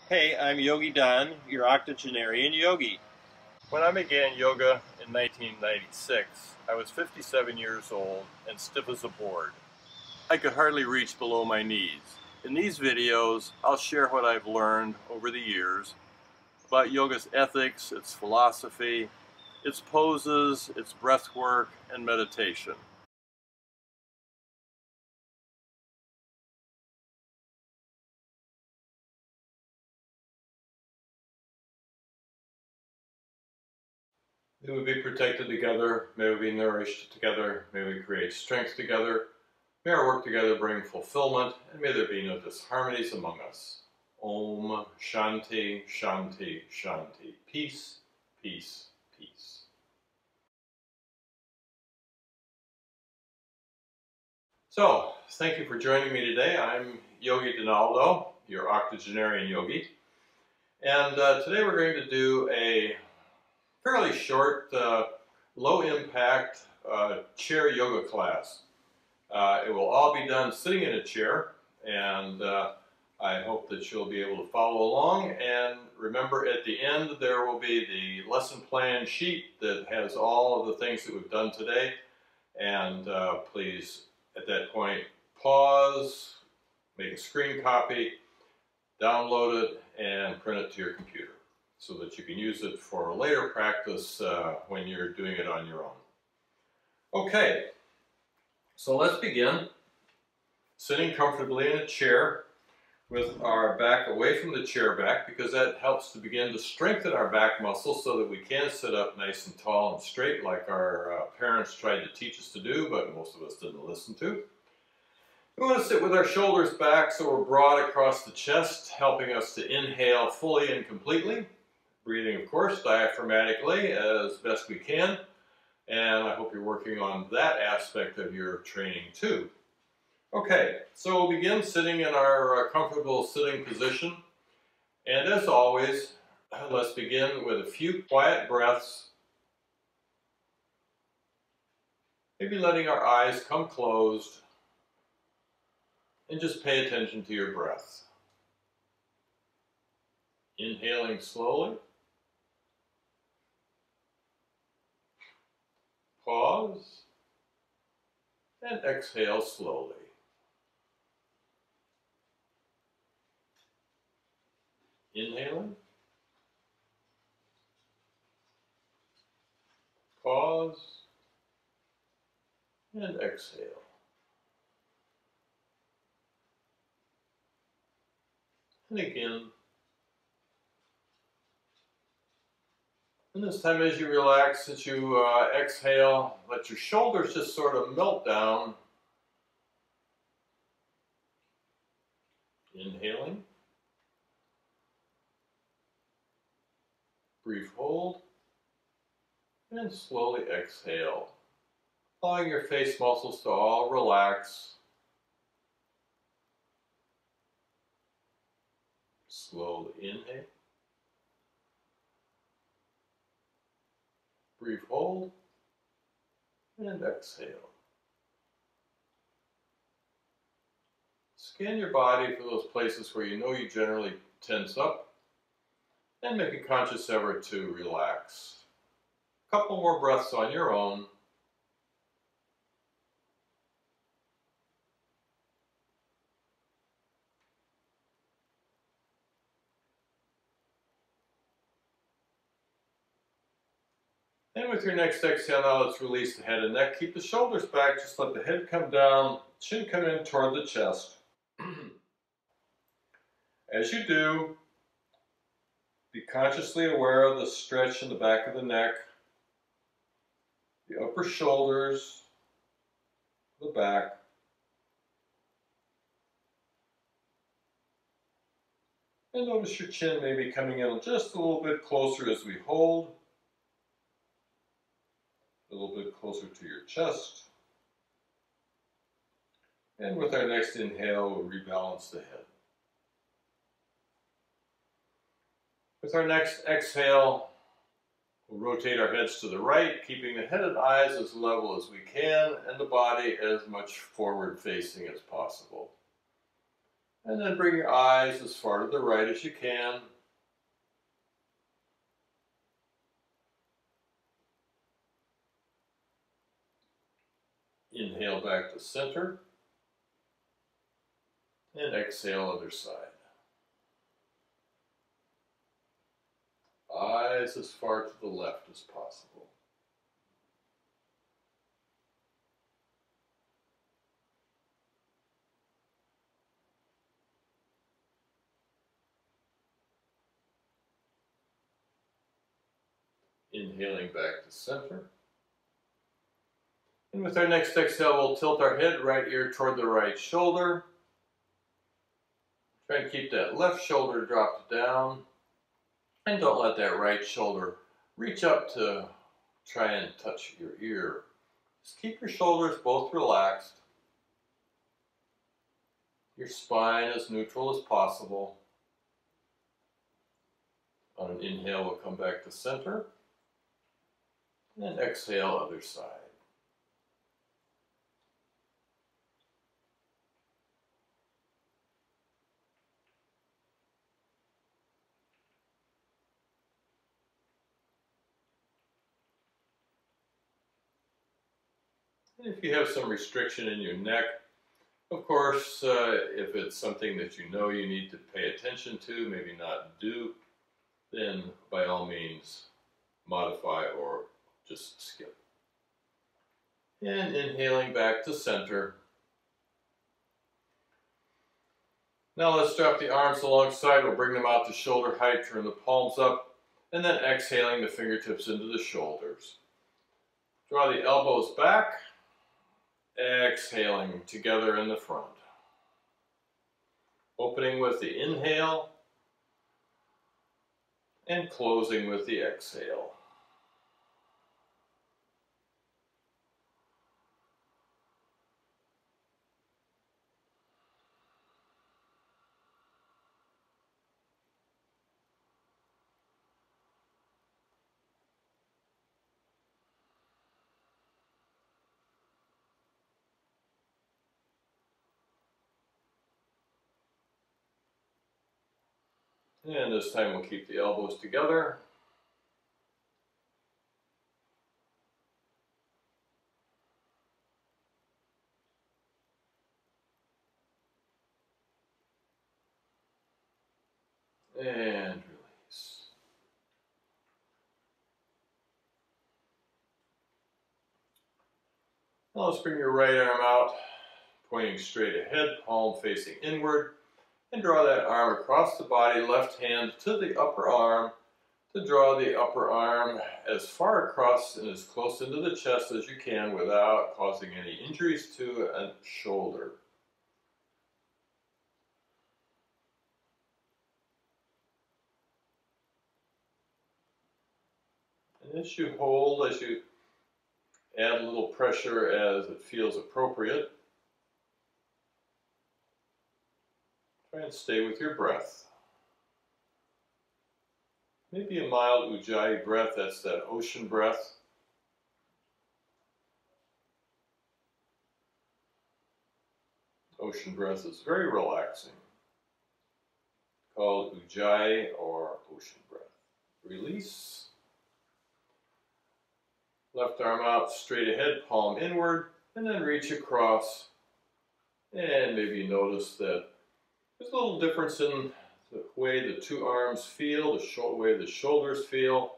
Hey, I'm Yogi Don, your octogenarian yogi. When I began yoga in 1996, I was 57 years old and stiff as a board. I could hardly reach below my knees. In these videos, I'll share what I've learned over the years about yoga's ethics, its philosophy, its poses, its breath work, and meditation. May we be protected together, may we be nourished together, may we create strength together, may our work together bring fulfillment, and may there be no disharmonies among us. Om Shanti, Shanti, Shanti. Peace, peace, peace. So, thank you for joining me today. I'm Yogi Donaldo, your octogenarian yogi. And today we're going to do a fairly short, low-impact chair yoga class. It will all be done sitting in a chair, and I hope that you'll be able to follow along. And remember, at the end there will be the lesson plan sheet that has all of the things that we've done today. And please, at that point, pause, make a screen copy, download it, and print it to your computer so that you can use it for later practice when you're doing it on your own. Okay, so let's begin. Sitting comfortably in a chair with our back away from the chair back, because that helps to begin to strengthen our back muscles so that we can sit up nice and tall and straight like our parents tried to teach us to do, but most of us didn't listen to. We want to sit with our shoulders back so we're broad across the chest, helping us to inhale fully and completely. Breathing, of course, diaphragmatically as best we can. And I hope you're working on that aspect of your training too. Okay, so we'll begin sitting in our comfortable sitting position. And as always, let's begin with a few quiet breaths. Maybe letting our eyes come closed and just pay attention to your breath. Inhaling slowly. Pause. And exhale slowly. Inhaling. Pause. And exhale. And again. And this time as you relax, as you exhale, let your shoulders just sort of melt down. Inhaling. Brief hold. And slowly exhale. Allowing your face muscles to all relax. Slowly inhale. Brief hold. And exhale. Scan your body for those places where you know you generally tense up, and make a conscious effort to relax. A couple more breaths on your own. And with your next exhale, now let's release the head and neck. Keep the shoulders back, just let the head come down, chin come in toward the chest. As you do, be consciously aware of the stretch in the back of the neck, the upper shoulders, the back. And notice your chin may be coming in just a little bit closer as we hold. A little bit closer to your chest. And with our next inhale, we'll rebalance the head. With our next exhale, we'll rotate our heads to the right, keeping the head and eyes as level as we can, and the body as much forward facing as possible. And then bring your eyes as far to the right as you can. Inhale back to center. And exhale other side. Eyes as far to the left as possible. Inhaling back to center. And with our next exhale, we'll tilt our head, right ear toward the right shoulder. Try and keep that left shoulder dropped down. And don't let that right shoulder reach up to try and touch your ear. Just keep your shoulders both relaxed. Your spine as neutral as possible. On an inhale, we'll come back to center. And exhale, other side. And if you have some restriction in your neck, of course, if it's something that you know you need to pay attention to, maybe not do, then by all means modify or just skip. And inhaling back to center. Now let's drop the arms alongside. We'll bring them out to shoulder height, turn the palms up, and then exhaling the fingertips into the shoulders. Draw the elbows back, exhaling together in the front. Opening with the inhale and closing with the exhale. And this time we'll keep the elbows together. And release. Now let's bring your right arm out, pointing straight ahead, palm facing inward, and draw that arm across the body, left hand to the upper arm, to draw the upper arm as far across and as close into the chest as you can without causing any injuries to a shoulder. And as you hold, as you add a little pressure as it feels appropriate, try and stay with your breath. Maybe a mild Ujjayi breath, that's that ocean breath. Ocean breath is very relaxing, called Ujjayi or ocean breath. Release. Left arm out, straight ahead, palm inward, and then reach across. And maybe notice that there's a little difference in the way the two arms feel, the way the shoulders feel,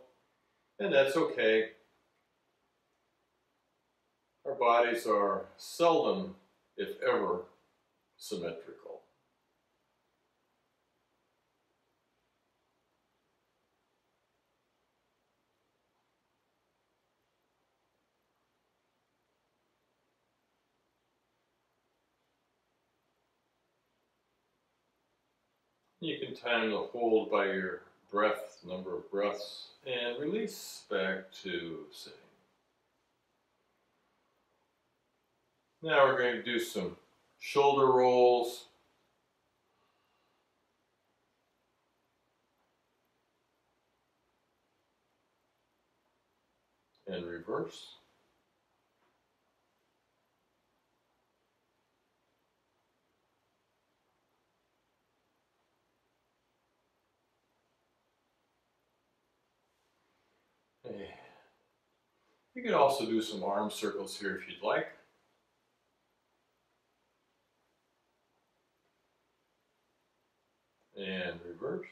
and that's okay. Our bodies are seldom, if ever, symmetrical. You can time the hold by your breath, number of breaths, and release back to sitting. Now we're going to do some shoulder rolls. And reverse. You can also do some arm circles here if you'd like. And reverse.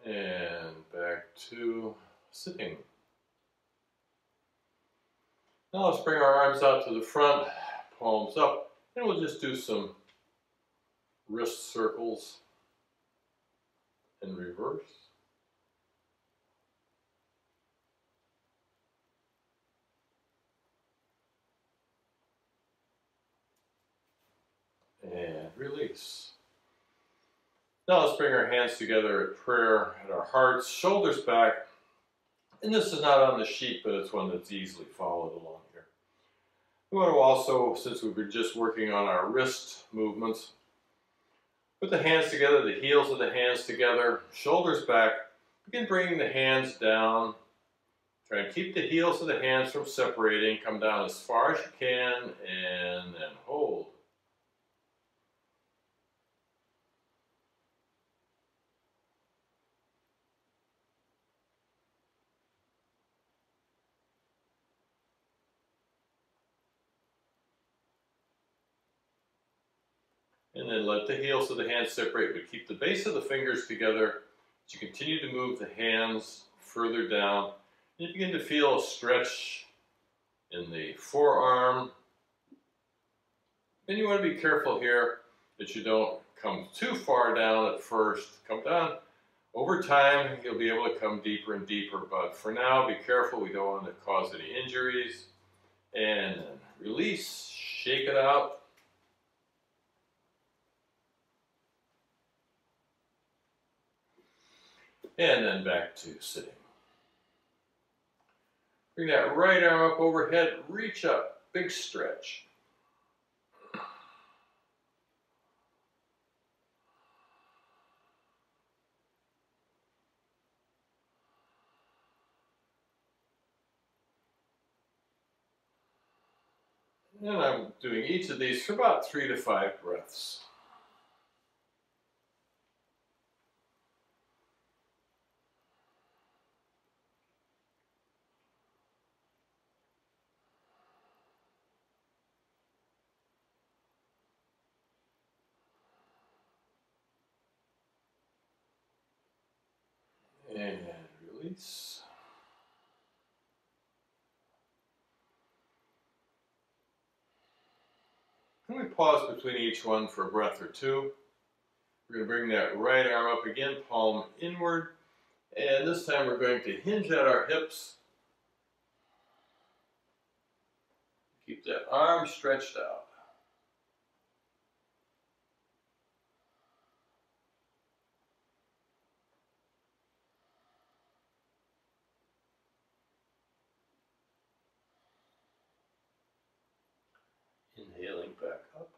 And back to sitting. Now let's bring our arms out to the front, palms up, and we'll just do some wrist circles and reverse. And release. Now let's bring our hands together at prayer at our hearts, shoulders back. And this is not on the sheet, but it's one that's easily followed along here. We want to also, since we've been just working on our wrist movements, put the hands together, the heels of the hands together, shoulders back. Begin bringing the hands down. Try and keep the heels of the hands from separating. Come down as far as you can, and then hold. And then let the heels of the hands separate, but keep the base of the fingers together as you continue to move the hands further down. And you begin to feel a stretch in the forearm. And you want to be careful here that you don't come too far down at first. Come down. Over time, you'll be able to come deeper and deeper, but for now, be careful. We don't want to cause any injuries. And then release, shake it out. And then back to sitting. Bring that right arm up overhead, reach up, big stretch. And I'm doing each of these for about 3 to 5 breaths. And release. And we pause between each one for a breath or two. We're going to bring that right arm up again, palm inward. And this time we're going to hinge at our hips. Keep that arm stretched out. Inhaling back up.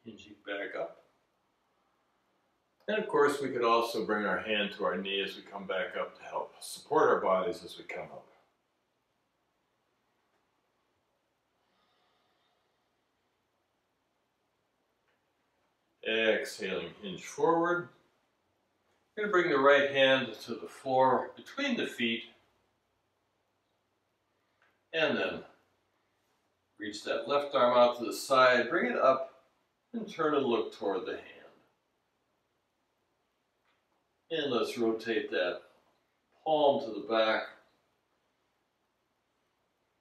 Hinging back up. And of course, we could also bring our hand to our knee as we come back up to help support our bodies as we come up. Exhaling, hinge forward. We're going to bring the right hand to the floor between the feet. And then reach that left arm out to the side, bring it up, and turn and look toward the hand. And let's rotate that palm to the back.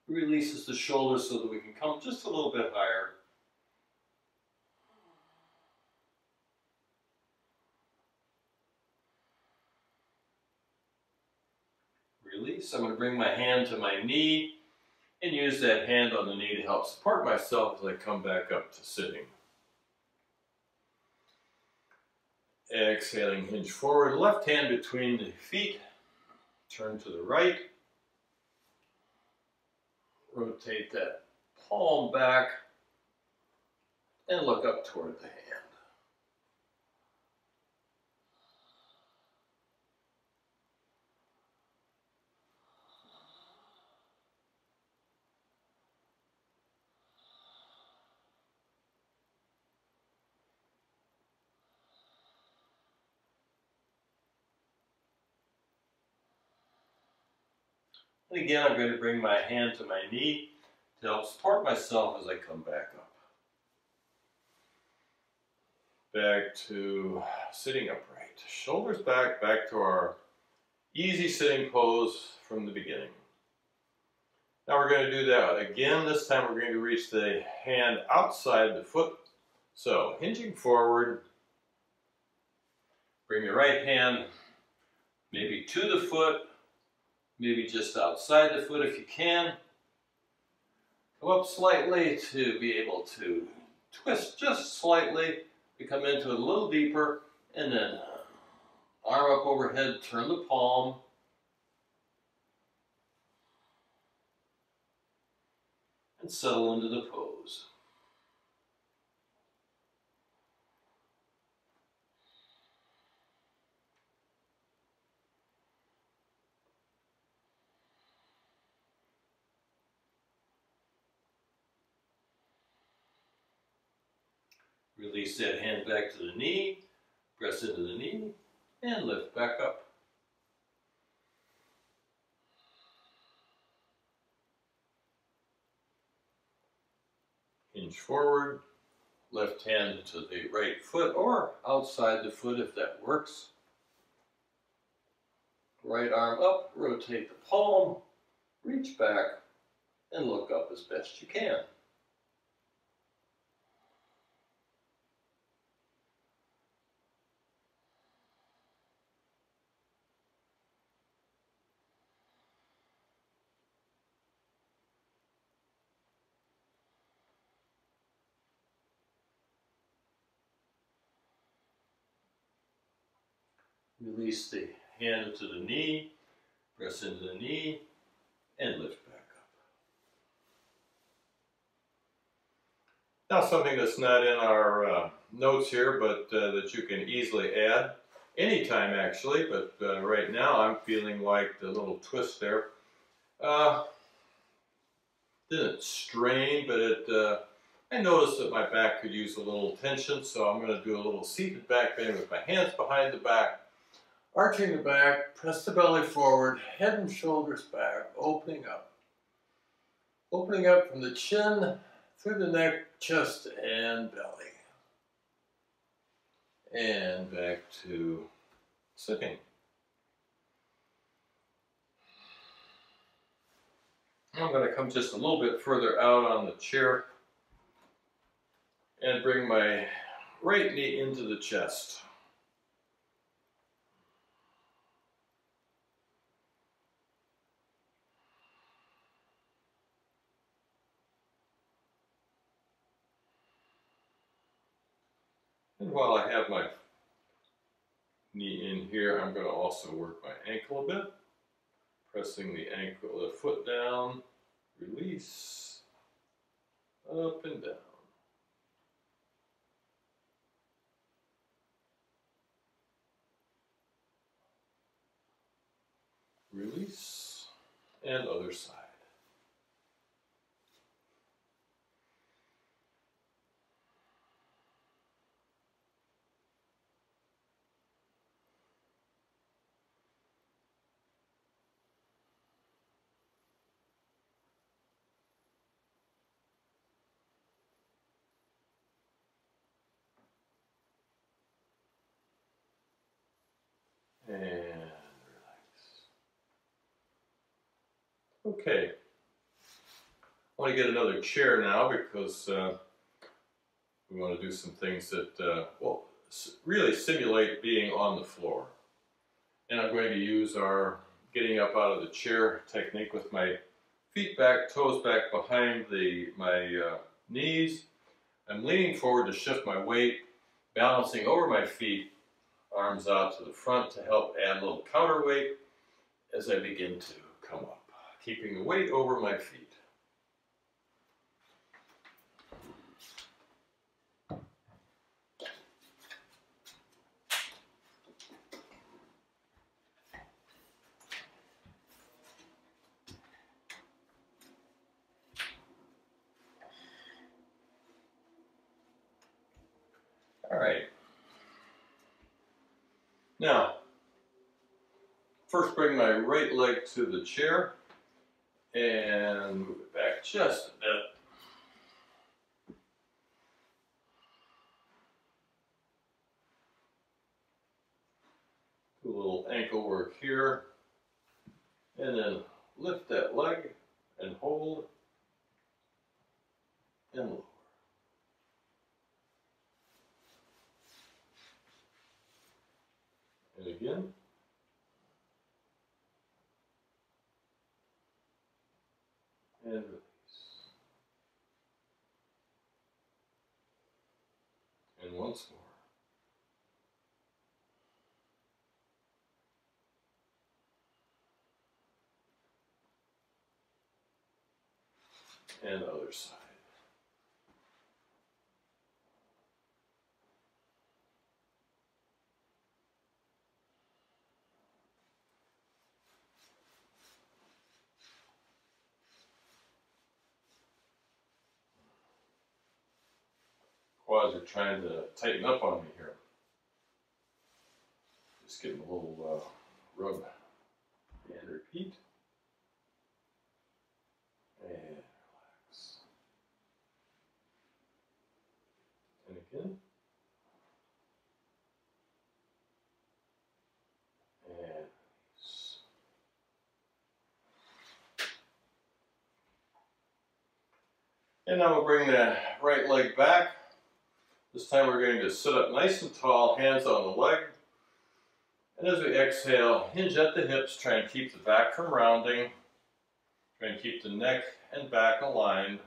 Releases the shoulders so that we can come just a little bit higher. Release. I'm going to bring my hand to my knee. and use that hand on the knee to help support myself as I come back up to sitting. Exhaling, hinge forward, left hand between the feet, turn to the right, rotate that palm back, and look up toward the hand. And again, I'm going to bring my hand to my knee to help support myself as I come back up. Back to sitting upright. Shoulders back, back to our easy sitting pose from the beginning. Now we're going to do that again. This time we're going to reach the hand outside the foot. So, hinging forward, bring your right hand maybe to the foot, maybe just outside the foot if you can. Go up slightly to be able to twist just slightly, to come into it a little deeper, and then arm up overhead, turn the palm. And settle into the pose. Release that hand back to the knee, press into the knee, and lift back up. Hinge forward, left hand to the right foot or outside the foot if that works. Right arm up, rotate the palm, reach back, and look up as best you can. Release the hand to the knee, press into the knee, and lift back up. Now something that's not in our notes here, but that you can easily add, anytime actually, but right now I'm feeling like the little twist there didn't strain, but I noticed that my back could use a little tension, so I'm going to do a little seated back bend with my hands behind the back. Arching the back, press the belly forward, head and shoulders back, opening up. Opening up from the chin, through the neck, chest, and belly. And back to sitting. I'm going to come just a little bit further out on the chair and bring my right knee into the chest. And while I have my knee in here, I'm going to also work my ankle a bit. Pressing the ankle, the foot down, release, up and down. Release, and other side. And relax. Okay. I want to get another chair now because we want to do some things that will really simulate being on the floor. And I'm going to use our getting up out of the chair technique with my feet back, toes back behind my knees. I'm leaning forward to shift my weight, balancing over my feet, arms out to the front to help add a little counterweight as I begin to come up, keeping the weight over my feet. All right. Now, first bring my right leg to the chair and move it back just a bit. Do a little ankle work here, and then lift that leg and hold and lower. And again. And release. And once more. And other side. Quads are trying to tighten up on me here. Just give them a little rub and repeat. And relax. And again. And release. And now we'll bring the right leg back. This time we're going to sit up nice and tall, hands on the leg. And as we exhale, hinge at the hips, try and keep the back from rounding. Try and keep the neck and back aligned.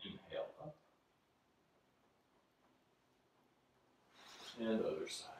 Inhale up. And other side.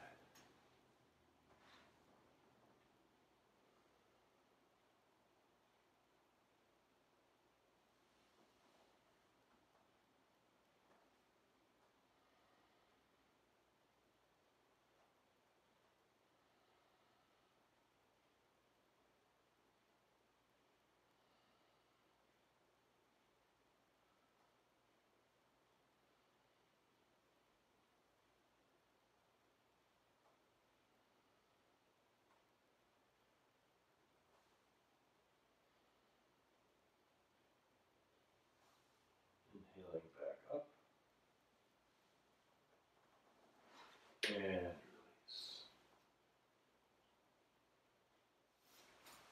Inhaling back up. And release.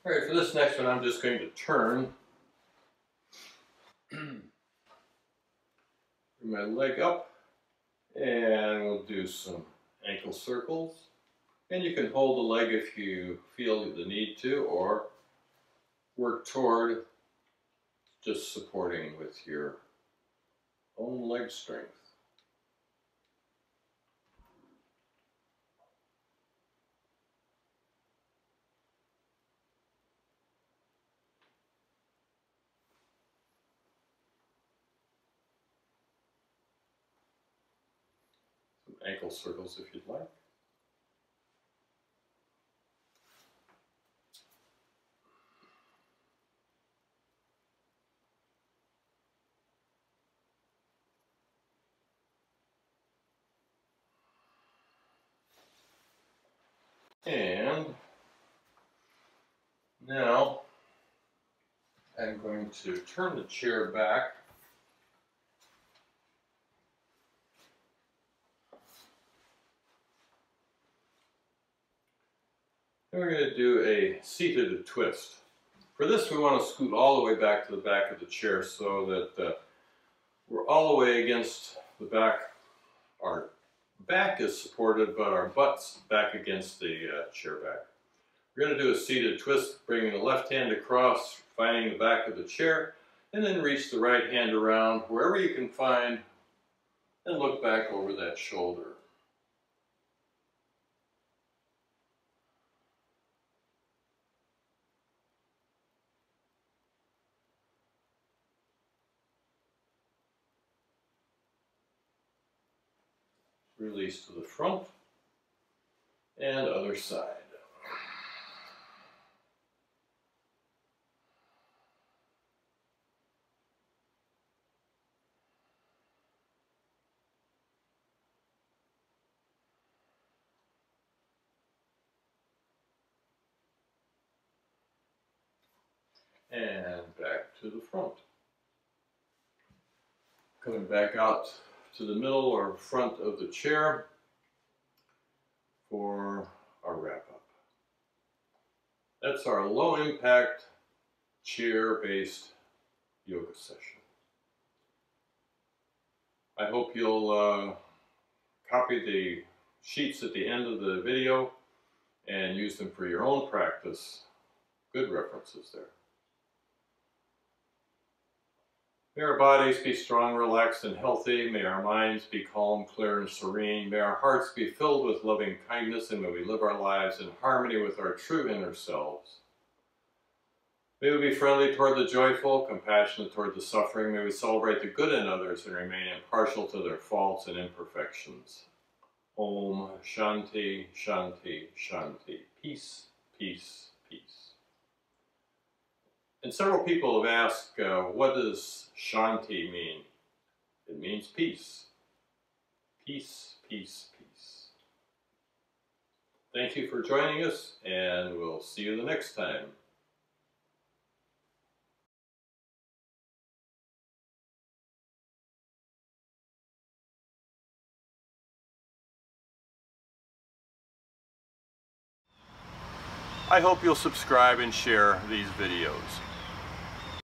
All right, for this next one, I'm just going to turn. Bring my leg up, and we'll do some ankle circles. And you can hold the leg if you feel the need to, or work toward just supporting with your own leg strength. Some ankle circles if you'd like. And now I'm going to turn the chair back. And we're going to do a seated twist. For this, we want to scoot all the way back to the back of the chair so that we're all the way against the back. Our back is supported, but our butt's back against the chair back. We're going to do a seated twist, bringing the left hand across, finding the back of the chair, and then reach the right hand around wherever you can find and look back over that shoulder. Release to the front and other side. And back to the front. Coming back out to the middle or front of the chair for our wrap-up. That's our low-impact, chair-based yoga session. I hope you'll copy the sheets at the end of the video and use them for your own practice. Good references there. May our bodies be strong, relaxed, and healthy. May our minds be calm, clear, and serene. May our hearts be filled with loving kindness, and may we live our lives in harmony with our true inner selves. May we be friendly toward the joyful, compassionate toward the suffering. May we celebrate the good in others and remain impartial to their faults and imperfections. Om Shanti, Shanti, Shanti. Peace, peace, peace. And several people have asked, what does Shanti mean? It means peace. Peace, peace, peace. Thank you for joining us, and we'll see you the next time. I hope you'll subscribe and share these videos.